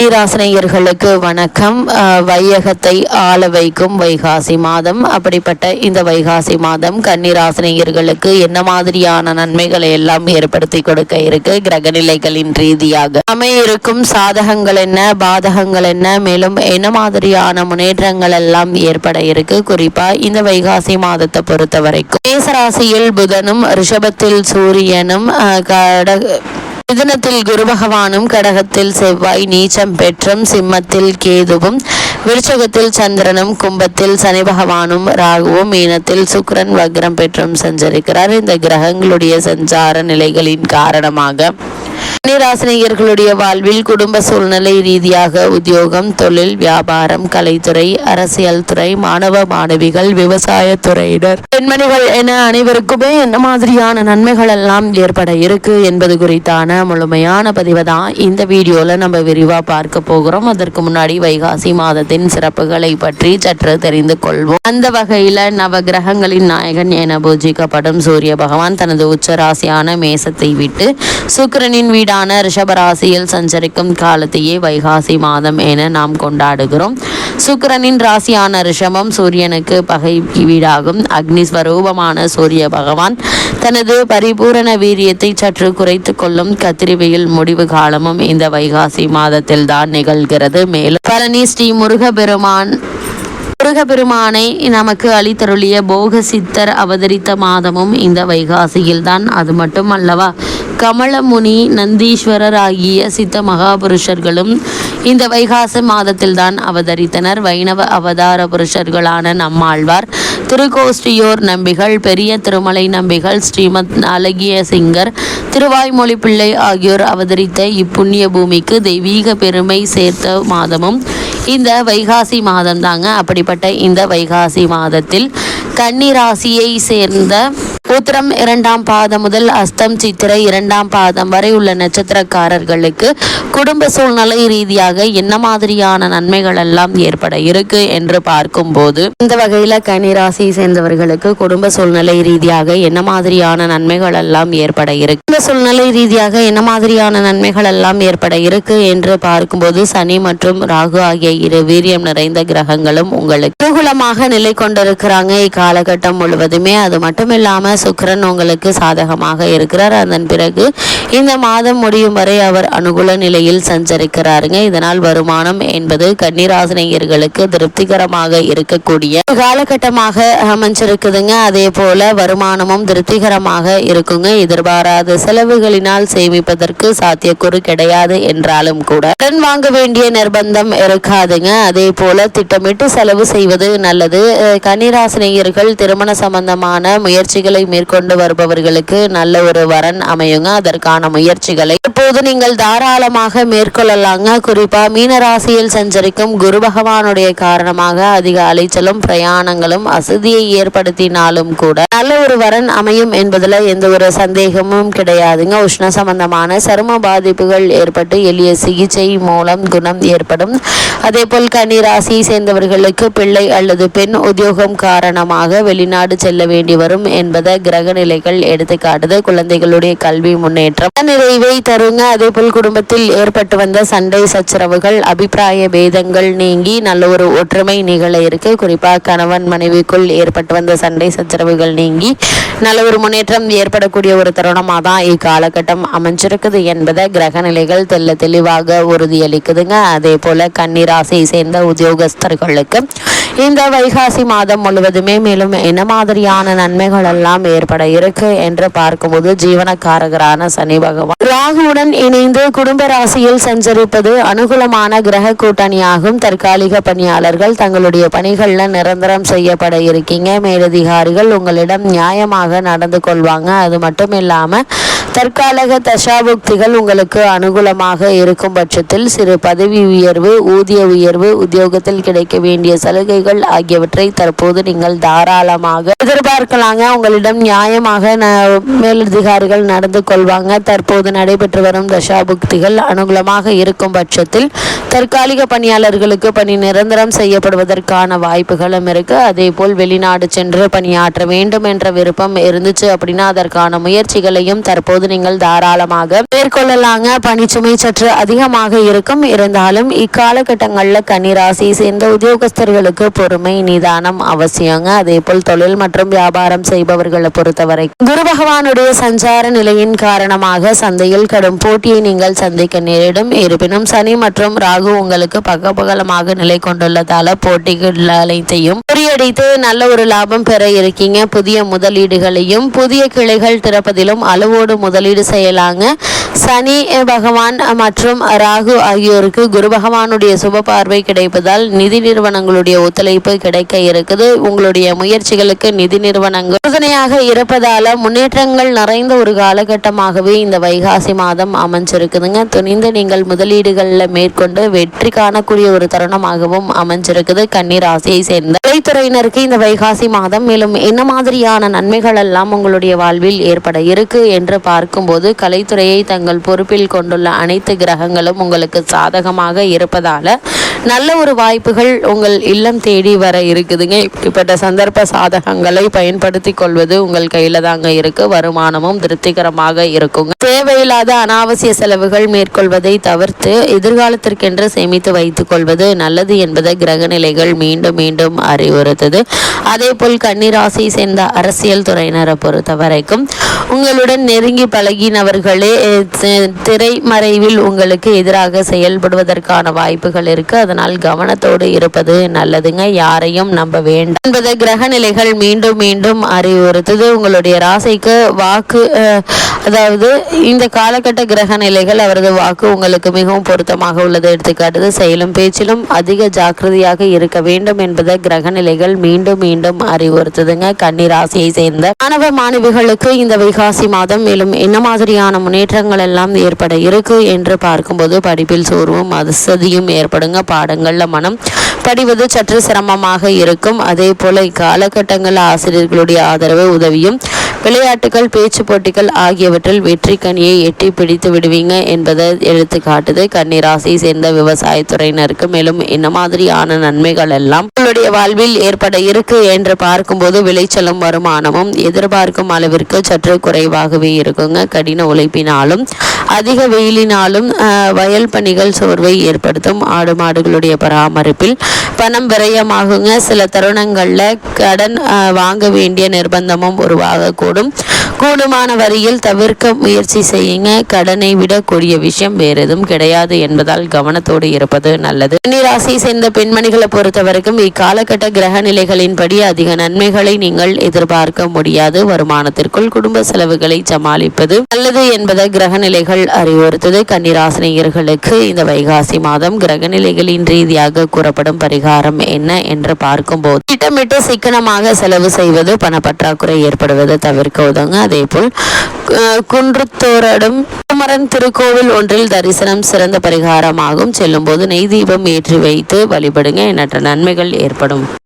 ராசினியர்களுக்கு வணக்கம். வையகத்தை ஆள வைக்கும் வைகாசி மாதம். அப்படிப்பட்ட இந்த வைகாசி மாதம் கன்னிராசினியர்களுக்கு என்ன மாதிரியான நன்மைகளை எல்லாம் ஏற்படுத்தி கொடுக்க இருக்கு கிரகநிலைகளின் ரீதியாக அமையிருக்கும் சாதகங்கள் என்ன, பாதகங்கள் என்ன, மேலும் என்ன மாதிரியான முன்னேற்றங்கள் எல்லாம் ஏற்பட இருக்கு. குறிப்பா இந்த வைகாசி மாதத்தை பொறுத்த வரைக்கும் மேசராசியில் புதனும், ரிஷபத்தில் சூரியனும், மிதுனத்தில் குரு பகவானும், கடகத்தில் செவ்வாய் நீச்சம் பெற்றும், சிம்மத்தில் கேதுவும், விருச்சகத்தில் சந்திரனும், கும்பத்தில் சனி பகவானும், ராகுவும், மீனத்தில் சுக்கிரன் வக்ரம் பெற்றும் சஞ்சரிக்கிறார். இந்த கிரகங்களுடைய சஞ்சார நிலைகளின் காரணமாக கன்னிராசினியர்களுடைய வாழ்வில் குடும்ப சூழ்நிலை ரீதியாக உத்தியோகம், தொழில், வியாபாரம், கலைத்துறை, அரசியல் துறை, மாணவ மாணவிகள், விவசாய துறையினர், பெண்மணிகள் என அனைவருக்குமே என்ன மாதிரியான நன்மைகள் எல்லாம் ஏற்பட இருக்கு என்பது குறித்தான முழுமையான பதிவை தான் இந்த வீடியோல நம்ம விரிவா பார்க்க போகிறோம். அதற்கு முன்னாடி வைகாசி மாதத்தின் சிறப்புகளை பற்றி சற்று தெரிந்து கொள்வோம். அந்த வகையில நவ கிரகங்களின் நாயகன் என பூஜிக்கப்படும் சூரிய பகவான் தனது உச்ச ராசியான மேசத்தை விட்டு சுக்கிரனின் வீடான ரிஷபராசியில் சஞ்சரிக்கும் காலத்தையே வைகாசி மாதம் என நாம் கொண்டாடுகிறோம். சுக்கிரனின் ராசியான ரிஷபம் சூரியனுக்கு பகை வீடாகும். அக்னி ஸ்வரூபமான சூரிய பகவான் தனது பரிபூரண வீரியத்தை சற்று குறைத்து கொள்ளும் கத்திரிவையில் முடிவு காலமும் இந்த வைகாசி மாதத்தில் தான் நிகழ்கிறது. மேலும் பழனி ஸ்ரீ முருகப்பெருமானை நமக்கு அளித்தருளிய போக சித்தர் அவதரித்த மாதமும் இந்த வைகாசியில் தான். அது மட்டும் அல்லவா, கமலமுனி, நந்தீஸ்வரர் ஆகிய சித்த மகாபுருஷர்களும் இந்த வைகாசி மாதத்தில் தான் அவதரித்தனர். வைணவ அவதார புருஷர்களான நம்மாழ்வார், திருக்கோஷ்டியோர் நம்பிகள், பெரிய திருமலை நம்பிகள், ஸ்ரீமத் அழகிய சிங்கர், திருவாய்மொழி பிள்ளை ஆகியோர் அவதரித்த இப்புண்ணிய பூமிக்கு தெய்வீக பெருமை சேர்த்த மாதமும் இந்த வைகாசி மாதம் தாங்க. அப்படிப்பட்ட இந்த வைகாசி மாதத்தில் கன்னிராசியை சேர்ந்த உத்திரம் 2ஆம் பாதம் முதல் அஸ்தம் சித்திரை 2ஆம் பாதம் வரை உள்ள நட்சத்திரக்காரர்களுக்கு குடும்ப சூழ்நிலை ரீதியாக என்ன மாதிரியான நன்மைகள் எல்லாம் ஏற்பட இருக்கு என்று பார்க்கும்போது, இந்த வகையில கன்னிராசியை சேர்ந்தவர்களுக்கு குடும்ப சூழ்நிலை ரீதியாக என்ன மாதிரியான நன்மைகள் எல்லாம் ஏற்பட இருக்கு. குடும்ப சூழ்நிலை ரீதியாக என்ன மாதிரியான நன்மைகள் எல்லாம் ஏற்பட இருக்கு என்று பார்க்கும்போது, சனி மற்றும் ராகு ஆகிய இரு வீரியம் நிறைந்த கிரகங்களும் உங்களுக்கு அனுகூலமாக நிலை கொண்டிருக்கிறாங்க இக்காலகட்டம் முழுவதுமே. அது மட்டும் இல்லாம சுக்கிரன் உங்களுக்கு சாதகமாக இருக்கிறார். அதன் பிறகு இந்த மாதம் முடியும் வரை அவர் அனுகூல நிலையில் சஞ்சரிக்கிறாருங்க. இதனால் வருமானம் என்பது கன்னிராசினியர்களுக்கு திருப்திகரமாக இருக்கக்கூடிய காலகட்டமாக அமைஞ்சிருக்குதுங்க. அதே போல வருமானமும் திருப்திகரமாக இருக்குங்க. எதிர்பாராத செலவுகளினால் சேமிப்பதற்கு சாத்தியக்கூறு கிடையாது என்றாலும் கூட கடன் வாங்க வேண்டிய நிர்பந்தம் இருக்காதுங்க. அதே போல திட்டமிட்டு செலவு செய்வது நல்லது. கன்னிராசினியர்கள் திருமண சம்பந்தமான முயற்சிகளை மேற்கொண்டு வருபவர்களுக்கு நல்ல ஒரு வரன் அமையுங்க. அதற்கான முயற்சிகளை இப்போது நீங்கள் தாராளமாக மேற்கொள்ளலாங்க. குறிப்பா மீனராசியில் சஞ்சரிக்கும் குரு பகவானுடைய காரணமாக அதிக அலைச்சலும் பிரயாணங்களும் அசதியை ஏற்படுத்தினாலும் கூட நல்ல ஒரு வரன் அமையும் என்பதுல எந்த ஒரு சந்தேகமும் கிடையாதுங்க. உஷ்ண சம்பந்தமான சரும பாதிப்புகள் ஏற்பட்டு எளிய சிகிச்சை மூலம் குணம் ஏற்படும். அதே போல் கன்னிராசியை சேர்ந்தவர்களுக்கு பிள்ளை அல்லது பெண் உத்தியோகம் காரணமாக வெளிநாடு செல்ல வேண்டி வரும் என்பதை கிரக நிலைகள் எடுத்துக்காட்டுது. குழந்தைகளுடைய கல்வி முன்னேற்றம் நிறைவை தருங்க. அதே போல் குடும்பத்தில் ஏற்பட்டு வந்த சண்டை சச்சரவுகள், அபிப்பிராய பேதங்கள் நீங்கி நல்ல ஒரு ஒற்றுமை நிகழ இருக்கு. குறிப்பாக கணவன் மனைவிக்குள் ஏற்பட்டு வந்த சண்டை சச்சரவுகள் நீங்கி நல்ல ஒரு முன்னேற்றம் ஏற்படக்கூடிய ஒரு தருணமாக தான் இக்காலகட்டம் அமைஞ்சிருக்குது என்பதை கிரக நிலைகள் தெல்ல தெளிவாக உறுதியளிக்குதுங்க. அதே போல கன்னிராசியை சேர்ந்த உத்தியோகஸ்தர்களுக்கு இந்த வைகாசி மாதம் முழுவதுமே மேலும் என்ன மாதிரியான நன்மைகள் எல்லாம் ஏற்பட இருக்கு என்று பார்க்கும்போது, ஜீவனக்காரகரான சனி பகவான் ராகுவுடன் இணைந்து குடும்ப ராசியில் சஞ்சரிப்பது அனுகூலமான கிரக கூட்டணியாகும். தற்காலிக பணியாளர்கள் தங்களுடைய பணிகள்ல நிரந்தரம் செய்யப்பட இருக்கீங்க. மேலதிகாரிகள் உங்களிடம் நியாயமாக நடந்து கொள்வாங்க. அது மட்டும் இல்லாம தற்காலிக தசாபுக்திகள் உங்களுக்கு அனுகூலமாக இருக்கும் பட்சத்தில் சிறு பதவி உயர்வு, ஊதிய உயர்வு, உத்தியோகத்தில் கிடைக்க வேண்டிய சலுகைகள் ஆகியவற்றை தற்போது நீங்கள் தாராளமாக எதிர்பார்க்கலாங்க. உங்களிடம் நியாயமாக மேலதிகாரிகள் நடந்து கொள்வாங்க. தற்போது நடைபெற்று வரும் தசாபுக்திகள் அனுகூலமாக இருக்கும் பட்சத்தில் தற்காலிக பணியாளர்களுக்கு பணி நிரந்தரம் செய்யப்படுவதற்கான வாய்ப்புகளும் இருக்கு. அதே போல் வெளிநாடு சென்று பணியாற்ற வேண்டும் என்ற விருப்பம் இருந்துச்சு அப்படின்னா அதற்கான முயற்சிகளையும் தற்போது நீங்கள் தாராளமாக மேற்கொள்ளலாங்க. பணிச்சுமை சற்று அதிகமாக இருக்கும். இருந்தாலும் இக்காலகட்டங்களில் கன்னிராசியை சேர்ந்த உத்தியோகஸ்தர்களுக்கு பொறுமை நிதானம் அவசியங்க. அதே போல் தொழில் மற்றும் வியாபாரம் செய்பவர்களை பொறுத்தவரை குரு பகவானுடைய சஞ்சார நிலையின் காரணமாக சந்தையில் கடும் போட்டியை நீங்கள் சந்திக்க நேரிடும். இருப்பினும் சனி மற்றும் ராகு உங்களுக்கு பக்கபலமாக நிலை கொண்டுள்ளதால போட்டிகள் அனைத்தையும் முறியடித்து நல்ல ஒரு லாபம் பெற இருக்கீங்க. புதிய முதலீடுகளையும் புதிய கிளைகள் திறப்பதிலும் அளவோடு முதலீடு செய்யலாங்க. சனி பகவான் மற்றும் ராகு ஆகியோருக்கு குரு பகவானுடைய சுப பார்வை கிடைப்பதால் நிதி நிறுவனங்களுடைய ஒத்துழைப்பு கிடைக்க இருக்குது. உங்களுடைய முயற்சிகளுக்கு நிதி நிறுவனங்கள் உறுதுணையாக இருப்பதால முன்னேற்றங்கள் நிறைந்த ஒரு காலகட்டமாகவே இந்த வைகாசி மாதம் அமைஞ்சிருக்குதுங்க. துணிந்து நீங்கள் முதலீடுகளில் மேற்கொண்டு வெற்றி காணக்கூடிய ஒரு தருணமாகவும் அமைஞ்சிருக்குது. கன்னிராசியை சேர்ந்த கலைத்துறையினருக்கு இந்த வைகாசி மாதம் மேலும் என்ன மாதிரியான நன்மைகள் எல்லாம் உங்களுடைய வாழ்வில் ஏற்பட இருக்கு என்று பார்க்கும்போது கலைத்துறையை தங்கள் பொறுப்பில் கொண்டுள்ள அனைத்து கிரகங்களும் உங்களுக்கு சாதகமாக இருப்பதால நல்ல ஒரு வாய்ப்புகள் உங்கள் இல்லம் தேடி வர இருக்குதுங்க. இப்படிப்பட்ட சந்தர்ப்ப சாதகங்களை பயன்படுத்தி கொள்வது உங்கள் கையில தாங்க இருக்கு. வருமானமும் திருப்திகரமாக இருக்குங்க. தேவையில்லாத அனாவசிய செலவுகள் மேற்கொள்வதை தவிர்த்து எதிர்காலத்திற்கென்று சேமித்து வைத்துக் கொள்வது நல்லது என்பதை கிரக நிலைகள் மீண்டும் மீண்டும் அறிவுறுத்தது. அதே போல் கன்னிராசி சேர்ந்த அரசியல் துறையினரை பொறுத்த வரைக்கும் உங்களுடன் நெருங்கி பழகினவர்களே திரைமறைவில் உங்களுக்கு எதிராக செயல்படுவதற்கான வாய்ப்புகள் இருக்கு. அதனால் கவனத்தோடு இருப்பது நல்லதுங்க. யாரையும் நம்ப வேண்டாம் என்பதை கிரக நிலைகள் மீண்டும் மீண்டும் அறிவுறுத்தது. உங்களுடைய ராசிக்கு வாக்கு அதாவது இந்த காலகட்ட கிரக நிலைகள் அவரது வாக்கு உங்களுக்கு மிகவும் பொருத்தமாக உள்ளது எடுத்துக்காட்டுது. செயலும் பேச்சிலும் அதிக ஜாக்கிரதையாக இருக்க வேண்டும் என்பதை கிரக நிலைகள் மீண்டும் மீண்டும் அறிவுறுத்துதுங்க. கன்னிராசியை சேர்ந்த மாணவ மாணவிகளுக்கு இந்த வைகாசி மாதம் மேலும் என்ன மாதிரியான முன்னேற்றங்கள் எல்லாம் ஏற்பட இருக்கு என்று பார்க்கும்போது படிப்பில் சோர்வும் அசதியும் ஏற்படுங்க. பாடங்கள்ல மனம் படிவது சற்று சிரமமாக இருக்கும். அதே போல இக்காலகட்டங்களில் ஆசிரியர்களுடைய ஆதரவு உதவியும் விளையாட்டுகள் பேச்சு போட்டிகள் ஆகியவற்றில் வெற்றி கனியை எட்டி பிடித்து விடுவீங்க என்பதை எடுத்து காட்டுது. கன்னிராசியை சேர்ந்த விவசாயத்துறையினருக்கு மேலும் என்ன மாதிரியான நன்மைகள் எல்லாம் உங்களுடைய வாழ்வில் ஏற்பட இருக்கு என்று பார்க்கும்போது விளைச்சலும் வருமானமும் எதிர்பார்க்கும் அளவிற்கு சற்று குறைவாகவே இருக்குங்க. கடின உழைப்பினாலும் அதிக வெயிலினாலும் வயல் பணிகள் சோர்வை ஏற்படுத்தும். ஆடு மாடுகளுடைய பராமரிப்பில் பணம் விரயமாகுங்க. சில தருணங்கள்ல கடன் வாங்க வேண்டிய நிர்பந்தமும் உருவாகக்கூடும். கூடுமான வரியில் தவிர்க்க முயற்சி செய்யுங்க. கடனை விட கூடிய விஷயம் வேற எதுவும் கிடையாது என்பதால் கவனத்தோடு இருப்பது நல்லது. கன்னிராசியை சேர்ந்த பெண்மணிகளை பொறுத்த வரைக்கும் இக்காலகட்ட கிரக நிலைகளின்படி அதிக நன்மைகளை நீங்கள் எதிர்பார்க்க முடியாது. வருமானத்திற்குள் குடும்ப செலவுகளை சமாளிப்பது நல்லது என்பதை கிரக நிலைகள் அறிவுறுத்தது. கன்னிராசினியர்களுக்கு இந்த வைகாசி மாதம் கிரக நிலைகளின் ரீதியாக கூறப்படும் பரிகாரம் என்ன என்று பார்க்கும்போது திட்டமிட்டு சிக்கனமாக செலவு செய்வது பணப்பற்றாக்குறை ஏற்படுவது தவிர்க்க உதவுங்க. அதே போல் குன்றத்தோரடும் குமரன் திருக்கோவில் ஒன்றில் தரிசனம் சிறந்த பரிகாரமாகும். செல்லும் போது நெய் தீபம் ஏற்றி வைத்து வழிபடுங்க. எண்ணற்ற நன்மைகள் ஏற்படும்.